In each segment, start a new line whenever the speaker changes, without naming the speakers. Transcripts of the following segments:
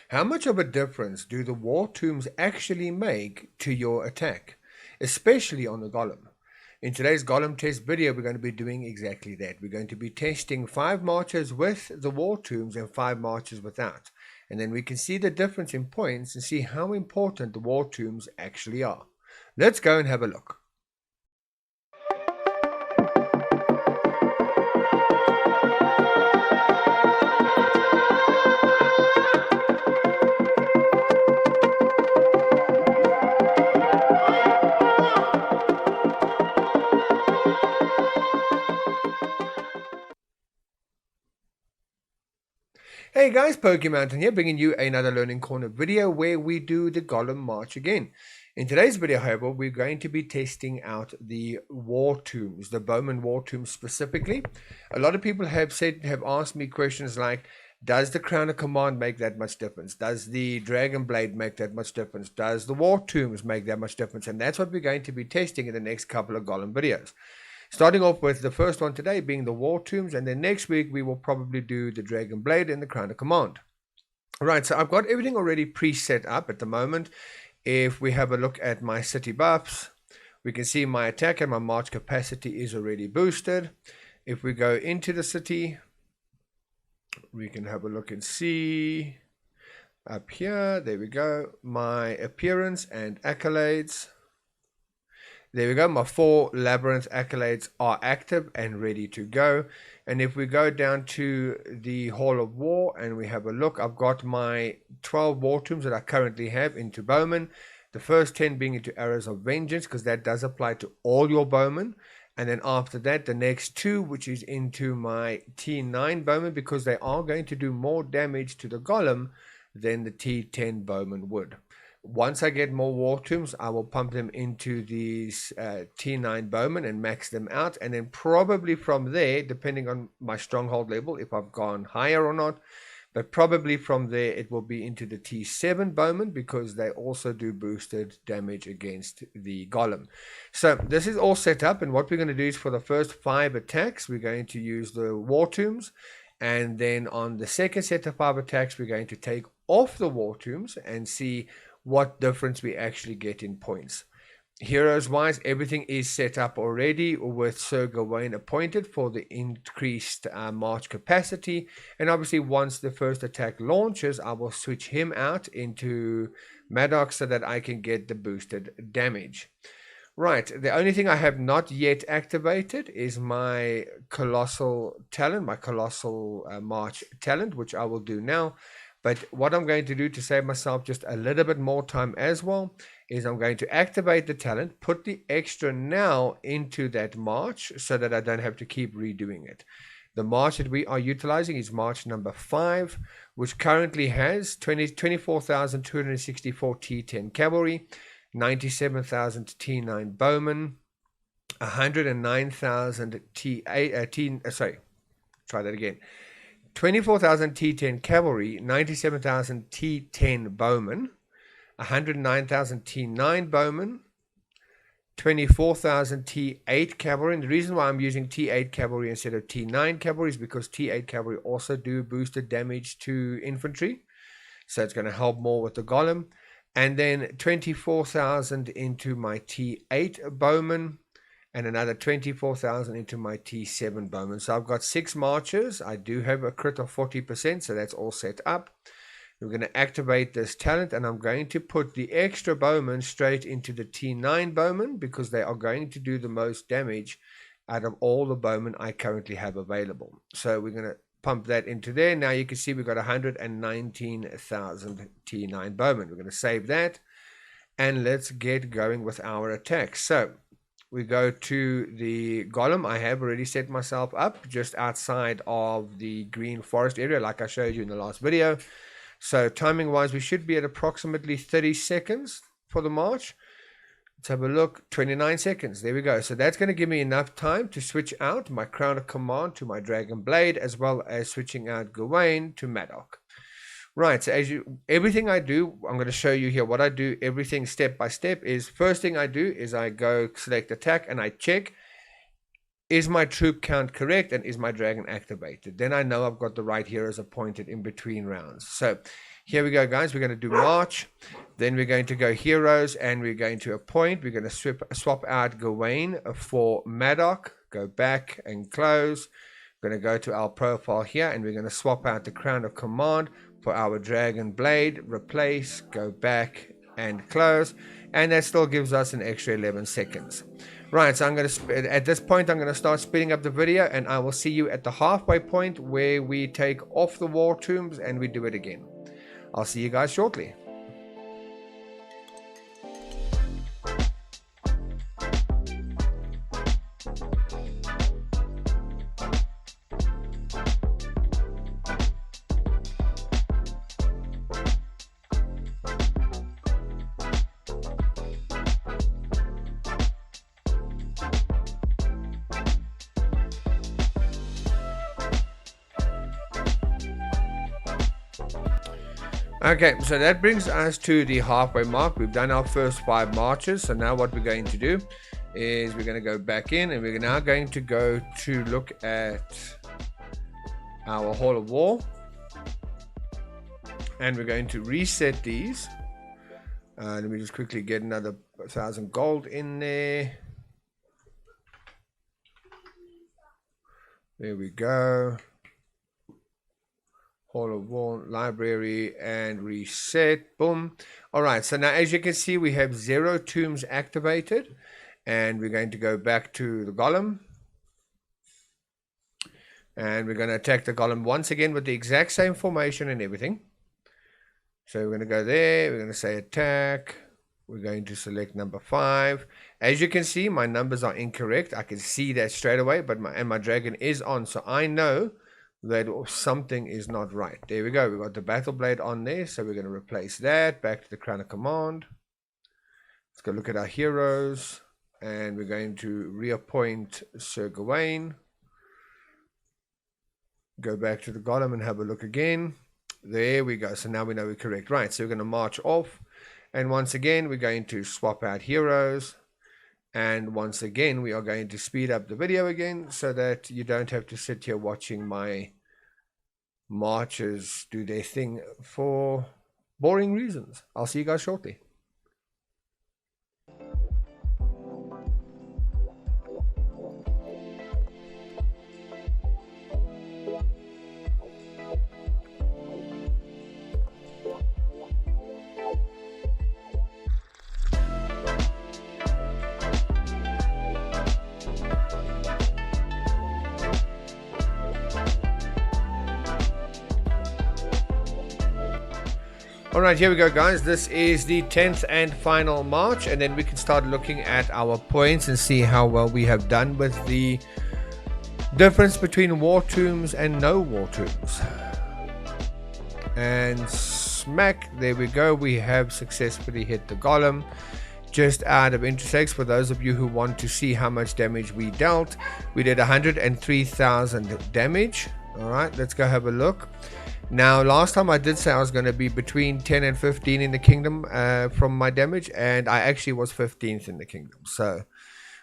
How much of a difference do the war tombs actually make to your attack, especially on the golem? In today's golem test video, we're going to be doing exactly that. We're going to be testing 5 marches with the war tombs and 5 marches without. And then we can see the difference in points and see how important the war tombs actually are. Let's go and have a look. Hey guys, Mountain here, bringing you another Learning Corner video where we do the Golem March again. In today's video, however, we're going to be testing out the war tombs, the Bowman war tombs specifically. A lot of people have asked me questions like, does the Crown of Command make that much difference? Does the Dragon Blade make that much difference? Does the war tombs make that much difference? And that's what we're going to be testing in the next couple of Golem videos. Starting off with the first one today being the War Tombs, and then next week we will probably do the Dragon Blade and the Crown of Command. Alright, so I've got everything already pre-set up at the moment. If we have a look at my city buffs, we can see my attack and my march capacity is already boosted. If we go into the city, we can have a look and see up here, there we go, my appearance and accolades. There we go, my 4 labyrinth accolades are active and ready to go. And if we go down to the Hall of War and we have a look, I've got my 12 war tombs that I currently have into Bowman. The first 10 being into Arrows of Vengeance, because that does apply to all your Bowmen. And then after that, the next 2, which is into my T9 Bowman, because they are going to do more damage to the Golem than the T10 Bowman would. Once I get more war tombs, I will pump them into these T9 Bowmen and max them out. And then probably from there, depending on my stronghold level, if I've gone higher or not, but probably from there, it will be into the T7 Bowmen because they also do boosted damage against the Golem. So this is all set up. And what we're going to do is for the first 5 attacks, we're going to use the war tombs. And then on the second set of 5 attacks, we're going to take off the war tombs and see what difference we actually get in points. Heroes wise, everything is set up already with Sir Gawain appointed for the increased march capacity. And obviously once the first attack launches, I will switch him out into Maddox so that I can get the boosted damage. Right, the only thing I have not yet activated is my Colossal talent, my Colossal March talent, which I will do now. But what I'm going to do to save myself just a little bit more time as well is I'm going to activate the talent, put the extra now into that march so that I don't have to keep redoing it. The march that we are utilizing is march number 5, which currently has 24,264 T10 cavalry, 97,000 T9 bowmen, 109,000 24,000 T10 cavalry, 97,000 T10 bowmen, 109,000 T9 bowmen, 24,000 T8 cavalry. And the reason why I'm using T8 cavalry instead of T9 cavalry is because T8 cavalry also do boosted damage to infantry. So it's going to help more with the Golem. And then 24,000 into my T8 bowmen, and another 24,000 into my T7 bowman. So I've got 6 marches. I do have a crit of 40%, so that's all set up. We're going to activate this talent, and I'm going to put the extra bowman straight into the T9 bowman because they are going to do the most damage out of all the bowmen I currently have available. So we're going to pump that into there. Now you can see we've got 119,000 T9 bowmen. We're going to save that, and let's get going with our attack. So we go to the Golem. I have already set myself up just outside of the green forest area like I showed you in the last video. So timing wise, we should be at approximately 30 seconds for the march. Let's have a look. 29 seconds. There we go. So that's going to give me enough time to switch out my Crown of Command to my Dragon Blade, as well as switching out Gawain to Maddox. Right, so everything I do, I'm going to show you here what I do, everything step by step is, first thing I do is I go select attack and I check is my troop count correct and is my dragon activated? Then I know I've got the right heroes appointed in between rounds. So here we go, guys. We're going to do March. Then we're going to go heroes and we're going to appoint. We're going to swap out Gawain for Madoc. Go back and close. We're going to go to our profile here and we're going to swap out the Crown of Command for our Dragon Blade. Replace, go back and close. And that still gives us an extra 11 seconds. Right, so I'm going to, at this point, I'm going to start speeding up the video and I will see you at the halfway point where we take off the war tombs and we do it again. I'll see you guys shortly. Okay, so that brings us to the halfway mark. We've done our first 5 marches. So now what we're going to do is we're going to go back in and we're now going to go to look at our Hall of War. And we're going to reset these. Let me just quickly get another 1,000 gold in there. There we go. Hall of War, library, and reset. Boom. All right, so now as you can see, we have 0 tombs activated. And we're going to go back to the Golem. And we're going to attack the Golem once again with the exact same formation and everything. So we're going to go there. We're going to say attack. We're going to select number 5. As you can see, my numbers are incorrect. I can see that straight away, but my dragon is on. So I know that something is not right. There we go. We got the battle blade on there, so we're going to replace that. Back to the Crown of Command. Let's go look at our heroes, and we're going to reappoint Sir Gawain. Go back to the Golem and have a look again. There we go. So now we know we're correct. Right, so we're going to march off, and once again we're going to swap out heroes. And once again, we are going to speed up the video again so that you don't have to sit here watching my marches do their thing for boring reasons. I'll see you guys shortly. Alright, here we go, guys. This is the 10th and final march, and then we can start looking at our points and see how well we have done with the difference between war tombs and no war tombs. And smack, there we go. We have successfully hit the Golem. Just out of interest, for those of you who want to see how much damage we dealt, we did 103,000 damage. Alright, let's go have a look. Now, last time I did say I was going to be between 10 and 15 in the kingdom from my damage, and I actually was 15th in the kingdom. So,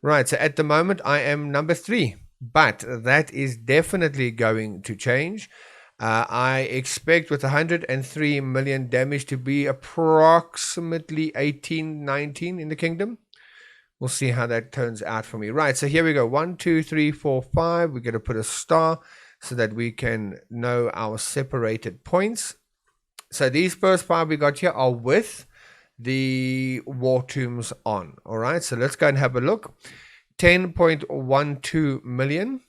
right, so at the moment I am number 3, but that is definitely going to change. I expect with 103 million damage to be approximately 18, 19 in the kingdom. We'll see how that turns out for me. Right, so here we go. 1, 2, 3, 4, 5. We're going to put a star so that we can know our separated points. So these first 5 we got here are with the war tombs on. All right, so let's go and have a look. 10.12 million.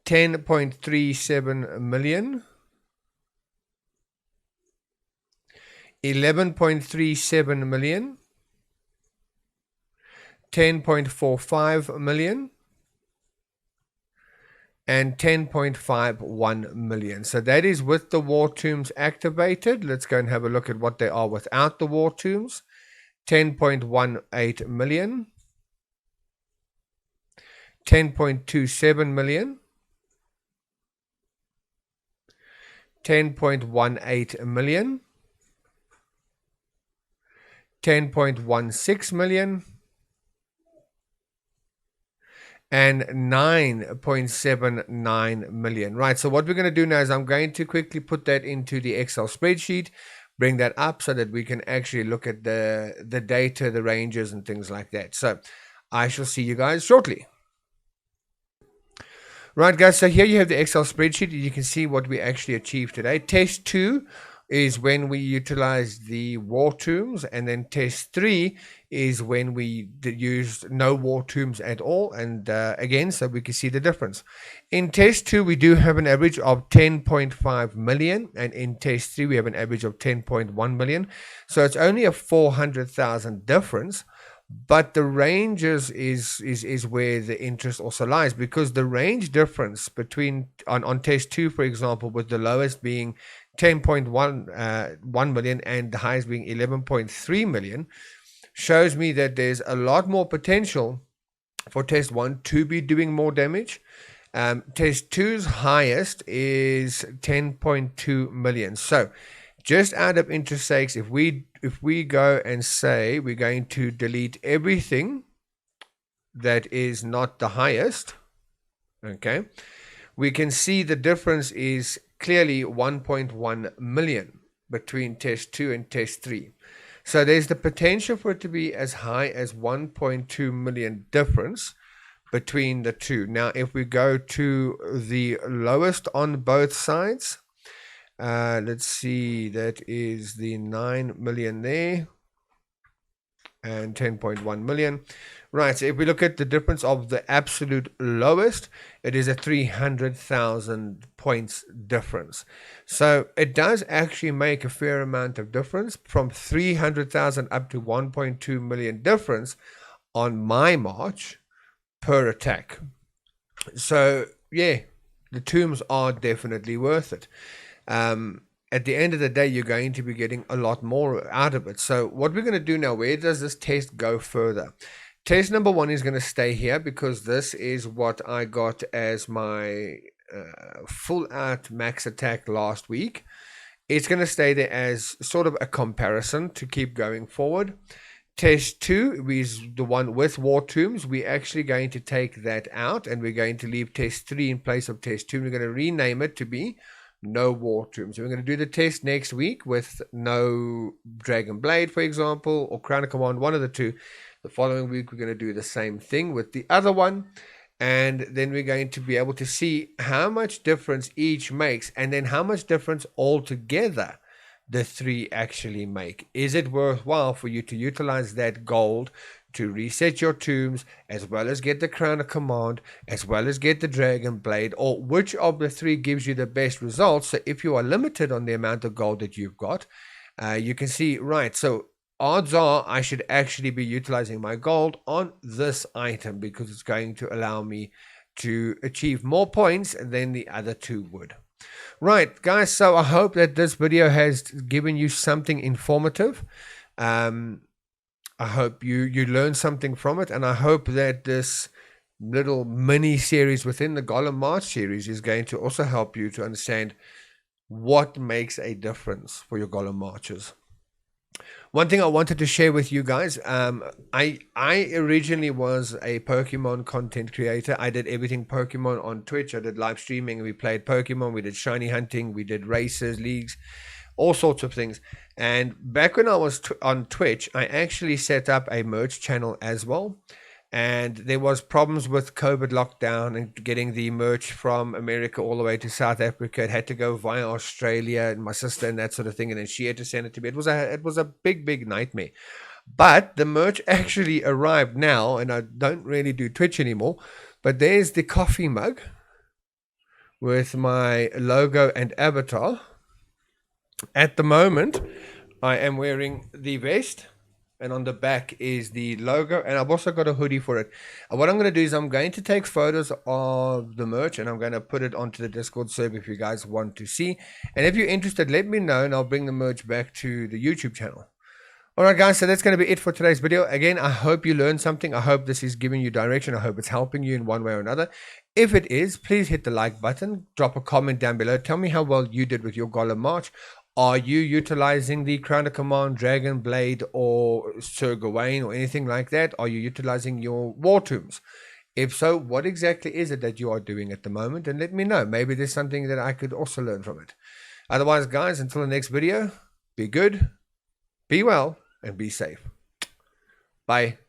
10.37 million. 11.37 million. 10.45 million. And 10.51 million. So that is with the war tombs activated. Let's go and have a look at what they are without the war tombs. 10.18 million. 10.27 million. 10.18 million. 10.16 million. and 9.79 million. Right, so what we're going to do now is I'm going to quickly put that into the Excel spreadsheet, bring that up so that we can actually look at the data, the ranges and things like that. So I shall see you guys shortly. Right, guys, so here you have the Excel spreadsheet. You can see what we actually achieved today. Test 2 is when we utilized the war tombs, and then test 3 is when we used no war tombs at all. And again, so we can see the difference. In test 2, we do have an average of 10.5 million, and in test 3, we have an average of 10.1 million. So it's only a 400,000 difference. But the ranges is where the interest also lies, because the range difference between on test 2, for example, with the lowest being 10.1 million and the highest being 11.3 million, shows me that there's a lot more potential for test 1 to be doing more damage. Test 2's highest is 10.2 million. So just out of interest sakes, if we go and say we're going to delete everything that is not the highest, okay, we can see the difference is clearly 1.1 million between test 2 and test 3. So there's the potential for it to be as high as 1.2 million difference between the two. Now, if we go to the lowest on both sides, let's see, that is the 9 million there and 10.1 million. Right, so if we look at the difference of the absolute lowest, it is a 300,000 points difference. So it does actually make a fair amount of difference, from 300,000 up to 1.2 million difference on my march per attack. So yeah, the tombs are definitely worth it. At the end of the day, you're going to be getting a lot more out of it. So what we're going to do now, where does this test go further? Test number 1 is going to stay here, because this is what I got as my full out max attack last week. It's going to stay there as sort of a comparison to keep going forward. Test 2 is the one with war tombs. We're actually going to take that out, and we're going to leave test 3 in place of test 2. We're going to rename it to be no war tombs. So we're going to do the test next week with no Dragon Blade, for example, or Crown of Command, one of the two. The following week we're going to do the same thing with the other one, and then we're going to be able to see how much difference each makes, and then how much difference altogether the 3 actually make. Is it worthwhile for you to utilize that gold to reset your tombs, as well as get the Crown of Command, as well as get the Dragon Blade, or which of the 3 gives you the best results? So if you are limited on the amount of gold that you've got, you can see, right, so odds are I should actually be utilizing my gold on this item, because it's going to allow me to achieve more points than the other 2 would. Right, guys, so I hope that this video has given you something informative. I hope you learned something from it, and I hope that this little mini series within the Golem March series is going to also help you to understand what makes a difference for your Golem Marches. One thing I wanted to share with you guys, I originally was a Pokemon content creator. I did everything Pokemon on Twitch. I did live streaming. We played Pokemon. We did shiny hunting. We did races, leagues, all sorts of things. And back when I was on Twitch, I actually set up a merch channel as well. And there was problems with COVID lockdown and getting the merch from America all the way to South Africa. It had to go via Australia and my sister and that sort of thing, and then she had to send it to me. It was a big nightmare. But the merch actually arrived now, and I don't really do Twitch anymore. But there's the coffee mug with my logo and avatar. At the moment, I am wearing the vest, and on the back is the logo, and I've also got a hoodie for it. And what I'm going to do is I'm going to take photos of the merch, and I'm going to put it onto the Discord server if you guys want to see. And if you're interested, let me know, and I'll bring the merch back to the YouTube channel. Alright guys, so that's going to be it for today's video. Again, I hope you learned something. I hope this is giving you direction. I hope it's helping you in one way or another. If it is, please hit the like button. Drop a comment down below. Tell me how well you did with your Golem March. Are you utilizing the Crown of Command, Dragon Blade, or Sir Gawain, or anything like that? Are you utilizing your War Tombs? If so, what exactly is it that you are doing at the moment? And let me know. Maybe there's something that I could also learn from it. Otherwise, guys, until the next video, be good, be well, and be safe. Bye.